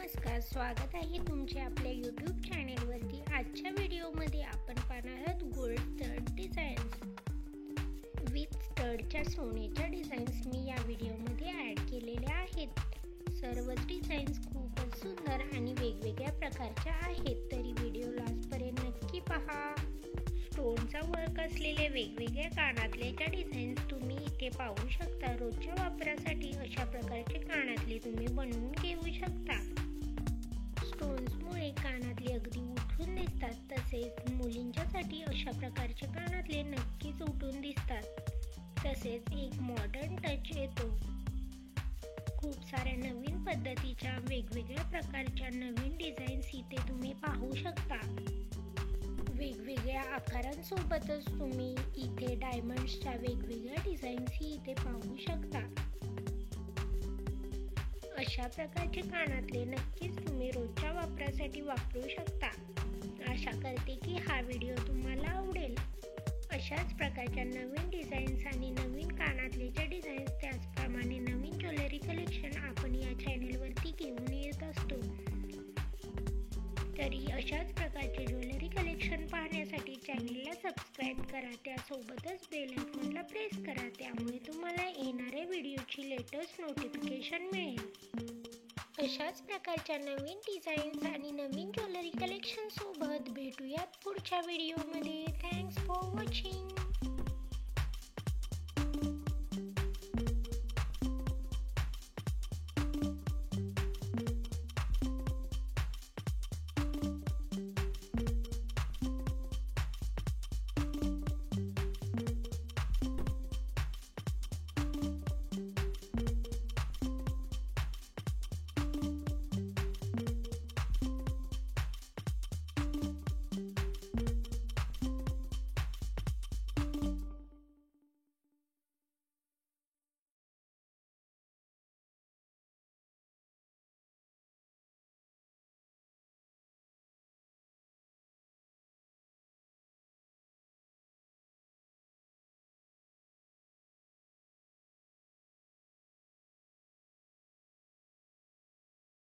नमस्कार, स्वागत आहे तुमचे आपल्या यूट्यूब चॅनेलवरती। आजच्या व्हिडिओमध्ये आपण पाहणार आहोत गोल्ड स्टड डिझाईन्स विथ स्टडच्या सोन्याच्या डिझाईन्स मी या व्हिडिओमध्ये ॲड केलेल्या आहेत। सर्वच डिझाईन्स खूपच सुंदर आणि वेगवेगळ्या प्रकारच्या आहेत, तरी व्हिडिओ लास्टपर्यंत नक्की पहा। स्टोनचा वर्क असलेले वेगवेगळ्या कानातल्याच्या डिझाईन्स तुम्ही इथे पाहू शकता। रोजच्या वापरासाठी अशा प्रकारचे कानातले तुम्ही बनवून घेऊ शकता। स्टोन्समुळे कानातले अगदी उठून दिसतात, तसेच मुलींच्यासाठी अशा प्रकारचे कानातले नक्कीच उठून दिसतात। तसेच एक मॉडर्न टच येतो। खूप साऱ्या नवीन पद्धतीच्या वेगवेगळ्या प्रकारच्या नवीन डिझाईन्स इथे तुम्ही पाहू शकता। वेगवेगळ्या आकारांसोबतच तुम्ही इथे डायमंड्सच्या वेगवेगळ्या डिझाईन्सही इथे पाहू शकता। अशा प्रकारचे कानातले नक्कीच तुम्ही रोजच्या वापरासाठी वापरू शकता। आशा करते की हा व्हिडिओ तुम्हाला आवडेल। अशाच प्रकारच्या नवीन डिझाईन्स आणि नवीन कानातल्याच्या डिझाईन्स, त्याचप्रमाणे नवीन ज्वेलरी कलेक्शन आपण या चॅनेलवरती घेऊन येत असतो। तरी अशाच प्रकारचे ज्वेलरी कलेक्शन पाहण्यासाठी चॅनेलला सबस्क्राईब करा, त्यासोबतच बेल आयकॉनला प्रेस करा, त्यामुळे तुम्हाला येणाऱ्या व्हिडिओची लेटेस्ट नोटिफिकेशन मिळेल। अशाच प्रकारच्या नवीन डिझाईन्स आणि नवीन ज्वेलरी कलेक्शन सोबत भेटूयात पुढच्या व्हिडिओमध्ये। Thanks for watching.